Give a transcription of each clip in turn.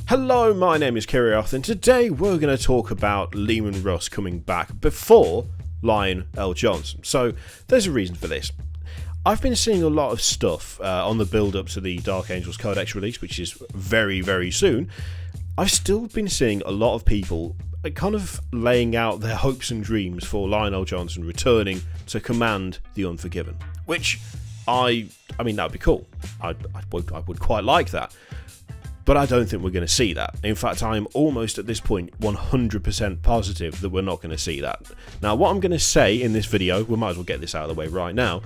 Hello, my name is Kirioth, and today we're going to talk about Leman Russ coming back before Leman Jonson. So, there's a reason for this. I've been seeing a lot of stuff on the build-up to the Dark Angels Codex release, which is very, very soon. I've still been seeing a lot of people kind of laying out their hopes and dreams for Leman Jonson returning to command the Unforgiven, which I mean, that would be cool. I would quite like that. But I don't think we're going to see that. In fact, I'm almost at this point 100% positive that we're not going to see that. Now, what I'm going to say in this video, we might as well get this out of the way right now.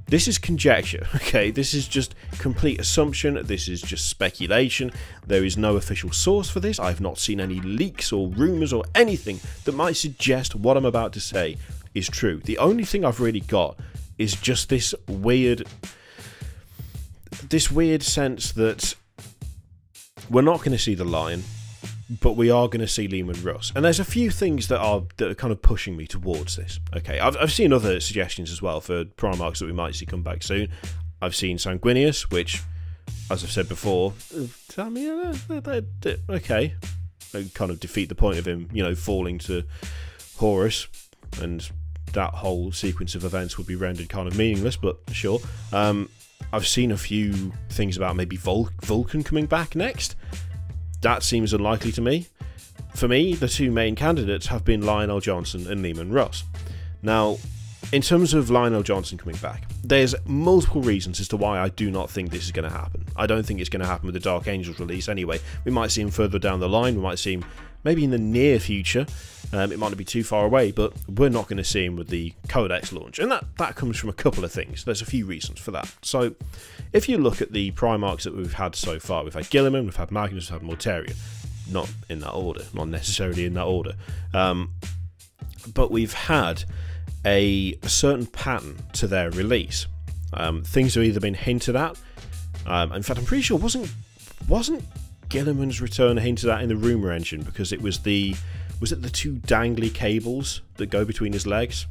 This is conjecture, okay? This is just complete assumption. This is just speculation. There is no official source for this. I've not seen any leaks or rumours or anything that might suggest what I'm about to say is true. The only thing I've really got is just this weird sense that we're not going to see the Lion, but we are going to see Leman Russ. And there's a few things that are kind of pushing me towards this. Okay, I've seen other suggestions as well for Primarchs that we might see come back soon. I've seen Sanguinius, which, as I've said before, okay, they kind of defeat the point of him, you know, falling to Horus, and that whole sequence of events would be rendered kind of meaningless, but sure. I've seen a few things about maybe Vulcan coming back next. That seems unlikely to me. For me, the two main candidates have been Leman Jonson and Leman Russ. Now, in terms of Leman Jonson coming back, there's multiple reasons as to why I do not think this is going to happen. I don't think it's going to happen with the Dark Angels release anyway. We might see him further down the line. We might see him maybe in the near future. It might not be too far away, but we're not going to see him with the Codex launch. And that comes from a couple of things. There's a few reasons for that. So, if you look at the Primarchs that we've had so far, we've had Guilliman, we've had Magnus, we've had Mortarion. Not in that order. Not necessarily in that order. But we've had a certain pattern to their release. Things have either been hinted at. In fact, I'm pretty sure wasn't Guilliman's return hinted at in the rumour engine, because it was was it the two dangly cables that go between his legs?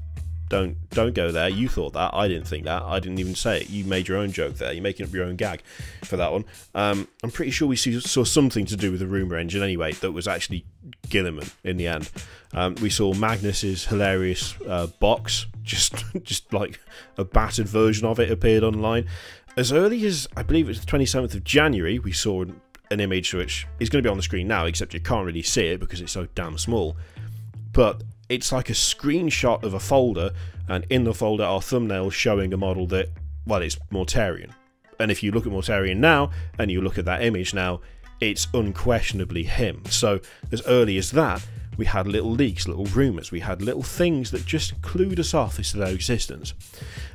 Don't go there. You thought that. I didn't think that. I didn't even say it. You made your own joke there. You're making up your own gag for that one. I'm pretty sure we saw something to do with the rumour engine anyway that was actually Guilliman in the end. We saw Magnus's hilarious box, just like a battered version of it appeared online. As early as, I believe it was the 27th of January, we saw an image which is going to be on the screen now, except you can't really see it because it's so damn small. But it's like a screenshot of a folder, and in the folder are thumbnails showing a model that, well, it's Mortarion. And if you look at Mortarion now, and you look at that image now, it's unquestionably him. So, as early as that, we had little leaks, little rumours, we had little things that just clued us off as to their existence.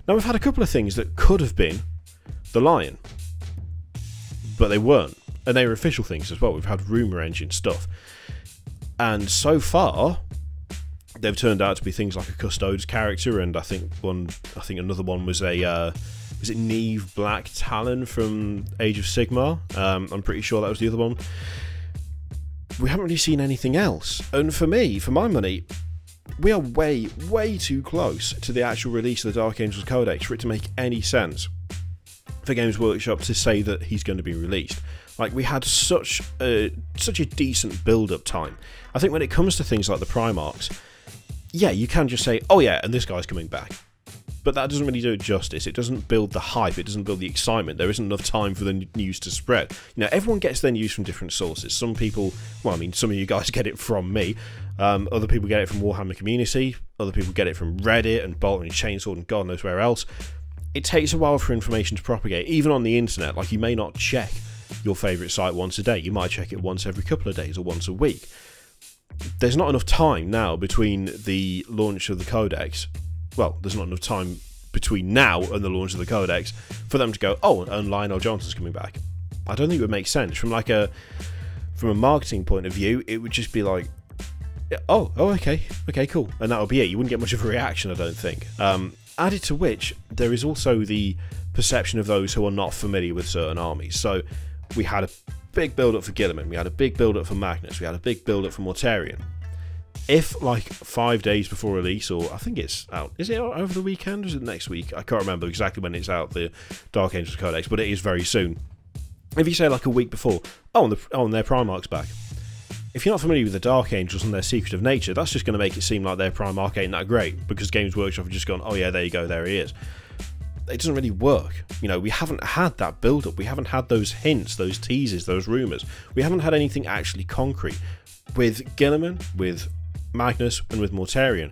Now, we've had a couple of things that could have been the Lion, but they weren't. And they were official things as well. We've had rumour engine stuff. And so far, they've turned out to be things like a Custodes character, and I think another one was was it Neve Black Talon from Age of Sigmar? I'm pretty sure that was the other one. We haven't really seen anything else. And for me, for my money, we are way, way too close to the actual release of the Dark Angels Codex for it to make any sense for Games Workshop to say that he's going to be released. Like, we had such a decent build-up time. I think when it comes to things like the Primarchs, yeah, you can just say, oh yeah, and this guy's coming back. But that doesn't really do it justice. It doesn't build the hype. It doesn't build the excitement. There isn't enough time for the news to spread. You know, everyone gets their news from different sources. Some people, well, I mean, some of you guys get it from me. Other people get it from Warhammer Community. Other people get it from Reddit and Bolt and Chainsword and God knows where else. It takes a while for information to propagate, even on the internet. Like, you may not check your favourite site once a day. You might check it once every couple of days or once a week. There's not enough time now between the launch of the Codex. Well, there's not enough time between now and the launch of the Codex for them to go, oh, and Leman Jonson's coming back. I don't think it would make sense. From a marketing point of view, it would just be like, oh, okay, cool. And that would be it. You wouldn't get much of a reaction, I don't think. Added to which, there is also the perception of those who are not familiar with certain armies. So, we had a big build-up for Guilliman, we had a big build-up for Magnus, we had a big build-up for Mortarion. If, like, 5 days before release, or I think it's out, is it out over the weekend, or is it next week? I can't remember exactly when it's out, the Dark Angels Codex, but it is very soon. If you say like a week before, and their Primarch's back. If you're not familiar with the Dark Angels and their secret of nature, that's just going to make it seem like their Primarch ain't that great, because Games Workshop have just gone, oh yeah, there you go, there he is. It doesn't really work. You know, we haven't had that build-up, we haven't had those hints, those teases, those rumours. We haven't had anything actually concrete. With Guilliman, with Magnus, and with Mortarion,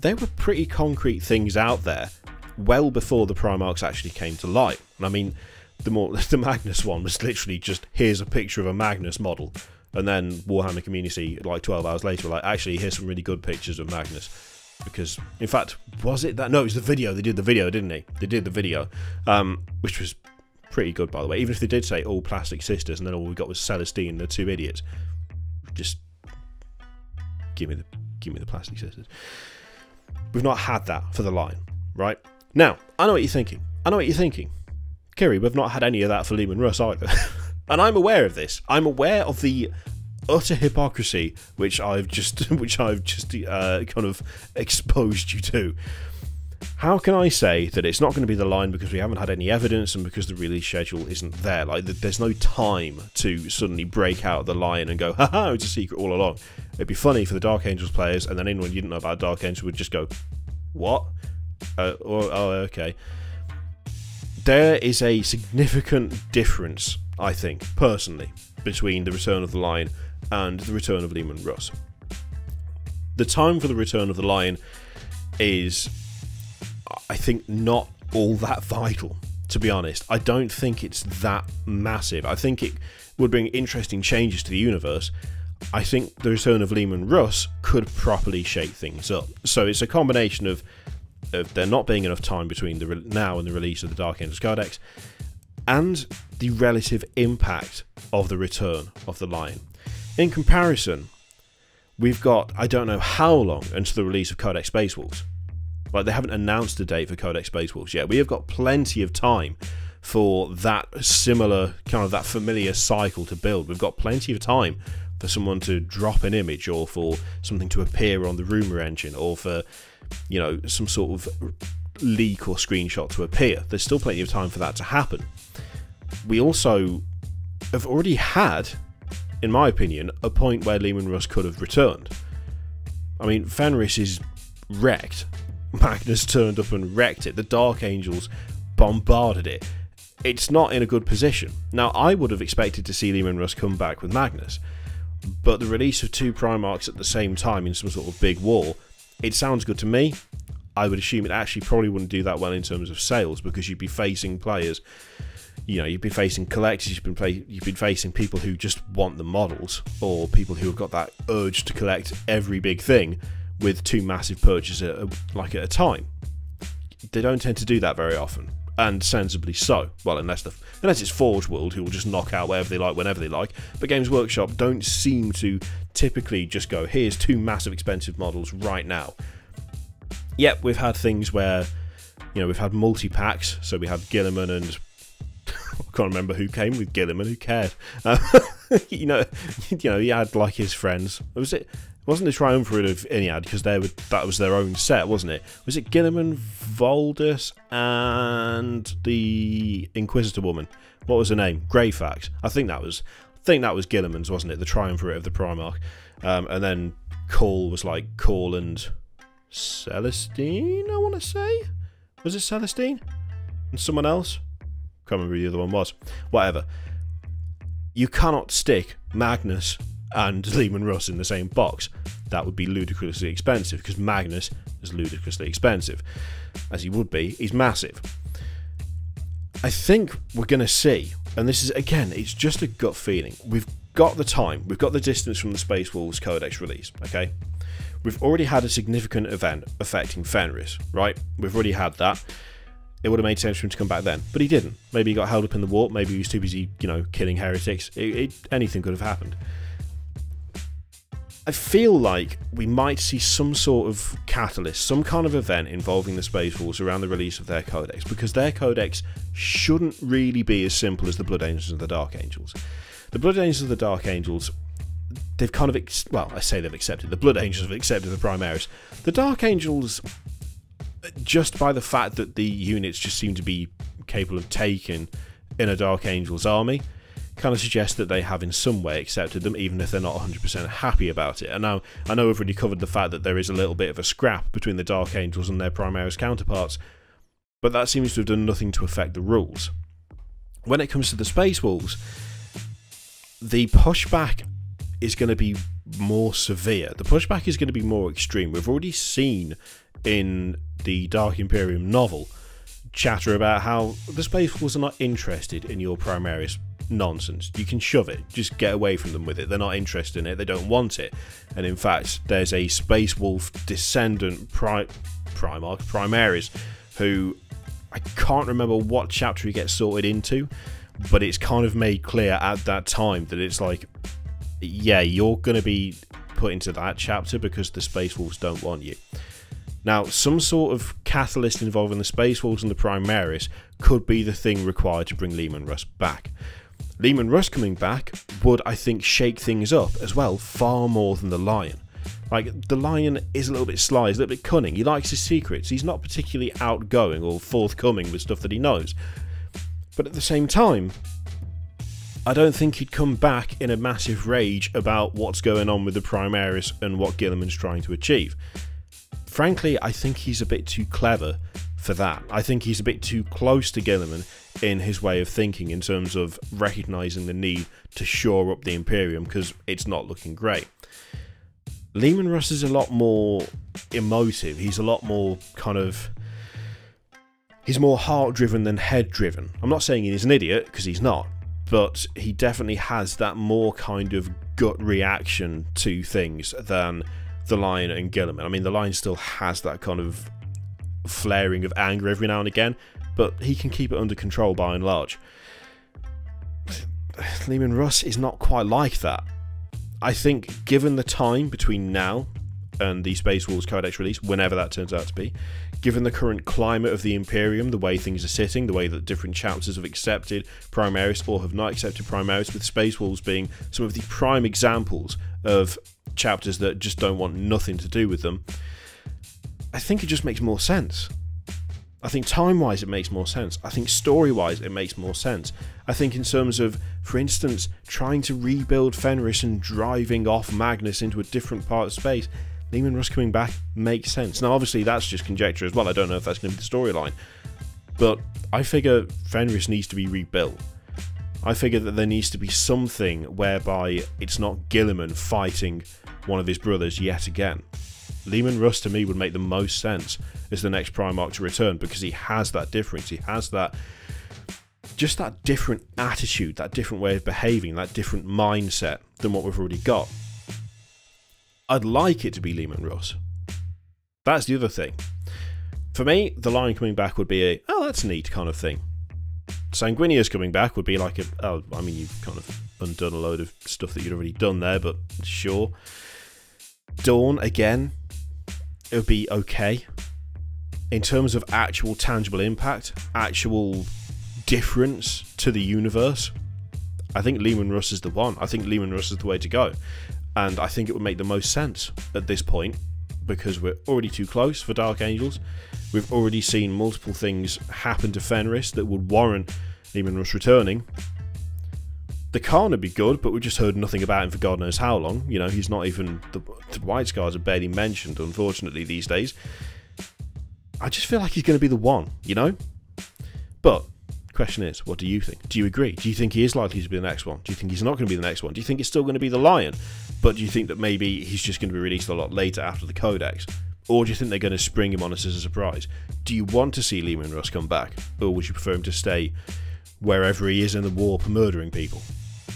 there were pretty concrete things out there well before the Primarchs actually came to light. And I mean, the Magnus one was literally just, here's a picture of a Magnus model. And then Warhammer Community, like 12 hours later, were like, actually, here's some really good pictures of Magnus. Because, in fact, was it that? No, it was the video. They did the video, didn't they? They did the video, which was pretty good, by the way. Even if they did say all plastic sisters, and then all we got was Celestine and the two idiots. Just give me the plastic sisters. We've not had that for the line, right? Now, I know what you're thinking. Kiri, we've not had any of that for Leman Russ either. And I'm aware of this. I'm aware of the utter hypocrisy which I've just kind of exposed you to. How can I say that it's not going to be the line because we haven't had any evidence and because the release schedule isn't there? Like, there's no time to suddenly break out the line and go, haha, it's a secret all along. It'd be funny for the Dark Angels players, and then anyone who didn't know about Dark Angels would just go, what? Oh, okay. There is a significant difference, I think, personally, between the Return of the Lion and the Return of Leman Russ. The time for the Return of the Lion is, I think, not all that vital, to be honest. I don't think it's that massive. I think it would bring interesting changes to the universe. I think the Return of Leman Russ could properly shake things up. So it's a combination of there not being enough time between now and the release of the Dark Angels Codex, and the relative impact of the Return of the Lion. In comparison, we've got, I don't know how long until the release of Codex Space Wolves. Like, they haven't announced a date for Codex Space Wolves yet. We have got plenty of time for that similar, kind of that familiar cycle to build. We've got plenty of time for someone to drop an image, or for something to appear on the rumour engine, or for, you know, some sort of leak or screenshot to appear. There's still plenty of time for that to happen. We also have already had, in my opinion, a point where Leman Russ could have returned. I mean, Fenris is wrecked. Magnus turned up and wrecked it. The Dark Angels bombarded it. It's not in a good position. Now, I would have expected to see Leman Russ come back with Magnus, but the release of two Primarchs at the same time in some sort of big war, it sounds good to me. I would assume it actually probably wouldn't do that well in terms of sales, because you'd be facing players, you know, you'd be facing collectors, you've been facing people who just want the models, or people who have got that urge to collect every big thing with two massive purchases at a time. They don't tend to do that very often, and sensibly so. Well, unless it's Forge World, who will just knock out whatever they like whenever they like. But Games Workshop don't seem to typically just go, here's two massive expensive models right now. Yep, we've had things where, you know, we've had multi-packs, so we had Guilliman and I can't remember who came with Guilliman, who cared? you know, he had like his friends. Wasn't the Triumvirate of Iliad, because that was their own set, wasn't it? Was it Guilliman, Voldus, and the Inquisitor woman? What was her name? Greyfax. I think that was Guilliman's, wasn't it? The Triumvirate of the Primarch. And then Call was like Call and Celestine, I want to say? Was it Celestine? And someone else? Can't remember who the other one was. Whatever. You cannot stick Magnus and Leman Russ in the same box. That would be ludicrously expensive, because Magnus is ludicrously expensive. As he would be, he's massive. I think we're going to see, and this is, again, it's just a gut feeling. We've got the time, we've got the distance from the Space Wolves Codex release, okay? We've already had a significant event affecting Fenris, right? We've already had that. It would have made sense for him to come back then, but he didn't. Maybe he got held up in the warp, maybe he was too busy, you know, killing heretics. Anything could have happened. I feel like we might see some sort of catalyst, some kind of event involving the Space Wolves around the release of their codex, because their codex shouldn't really be as simple as the Blood Angels and the Dark Angels. The Blood Angels and the Dark Angels, they've kind of, well, I say they've accepted. The Blood Angels have accepted the Primaris. The Dark Angels, just by the fact that the units just seem to be capable of taking in a Dark Angels army, kind of suggests that they have in some way accepted them, even if they're not 100% happy about it. And now, I know we've already covered the fact that there is a little bit of a scrap between the Dark Angels and their Primaris counterparts, but that seems to have done nothing to affect the rules. When it comes to the Space Wolves, the pushback is going to be more severe. The pushback is going to be more extreme. We've already seen in the Dark Imperium novel chatter about how the Space Wolves are not interested in your Primaris nonsense. You can shove it, just get away from them with it. They're not interested in it, they don't want it. And in fact, there's a Space Wolf descendant Primarch, Primaris, who I can't remember what chapter he gets sorted into, but it's kind of made clear at that time that it's like, yeah, you're going to be put into that chapter because the Space Wolves don't want you. Now, some sort of catalyst involving the Space Wolves and the Primaris could be the thing required to bring Leman Russ back. Leman Russ coming back would, I think, shake things up as well, far more than the Lion. Like, the Lion is a little bit sly, he's a little bit cunning, he likes his secrets, he's not particularly outgoing or forthcoming with stuff that he knows. But at the same time, I don't think he'd come back in a massive rage about what's going on with the Primaris and what Guilliman's trying to achieve. Frankly, I think he's a bit too clever for that. I think he's a bit too close to Guilliman in his way of thinking in terms of recognising the need to shore up the Imperium because it's not looking great. Leman Russ is a lot more emotive. He's a lot more kind of... he's more heart-driven than head-driven. I'm not saying he's an idiot, because he's not, but he definitely has that more kind of gut reaction to things than the Lion and Guilliman. I mean, the Lion still has that kind of flaring of anger every now and again, but he can keep it under control by and large. Leman Russ is not quite like that. I think, given the time between now and the Space Wolves Codex release, whenever that turns out to be, given the current climate of the Imperium, the way things are sitting, the way that different chapters have accepted Primaris or have not accepted Primaris, with Space Wolves being some of the prime examples of chapters that just don't want nothing to do with them, I think it just makes more sense. I think time-wise it makes more sense. I think story-wise it makes more sense. I think in terms of, for instance, trying to rebuild Fenris and driving off Magnus into a different part of space, Leman Russ coming back makes sense. Now obviously that's just conjecture as well, I don't know if that's going to be the storyline, but I figure Fenris needs to be rebuilt. I figure that there needs to be something whereby it's not Guilliman fighting one of his brothers yet again. Leman Russ to me would make the most sense as the next Primarch to return, because he has that difference, he has that, just that different attitude, that different way of behaving, that different mindset than what we've already got. I'd like it to be Leman Russ. That's the other thing. For me, the Lion coming back would be a, oh, that's neat kind of thing. Sanguinius coming back would be like a, oh, I mean, you've kind of undone a load of stuff that you'd already done there, but sure. Dawn, again, it would be okay. In terms of actual tangible impact, actual difference to the universe, I think Leman Russ is the one. I think Leman Russ is the way to go. And I think it would make the most sense at this point, because we're already too close for Dark Angels. We've already seen multiple things happen to Fenris that would warrant Leman Russ returning. The Khan would be good, but we've just heard nothing about him for God knows how long. You know, he's not even... The White Scars are barely mentioned, unfortunately, these days. I just feel like he's going to be the one, you know? But, question is, what do you think? Do you agree? Do you think he is likely to be the next one? Do you think he's not going to be the next one? Do you think it's still going to be the Lion? But do you think that maybe he's just going to be released a lot later after the Codex? Or do you think they're going to spring him on us as a surprise? Do you want to see Leman Russ come back? Or would you prefer him to stay wherever he is in the warp murdering people?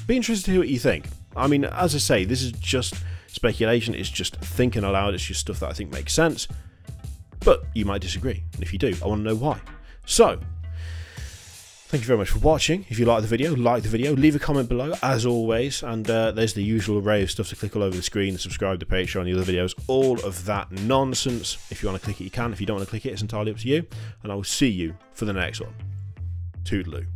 Be interested to hear what you think. I mean, as I say, this is just speculation, it's just thinking aloud, it's just stuff that I think makes sense. But you might disagree, and if you do, I want to know why. So, thank you very much for watching. If you like the video, leave a comment below, as always, and there's the usual array of stuff to click all over the screen, subscribe to Patreon, the other videos, all of that nonsense. If you want to click it, you can. If you don't want to click it, it's entirely up to you, and I will see you for the next one. Toodaloo.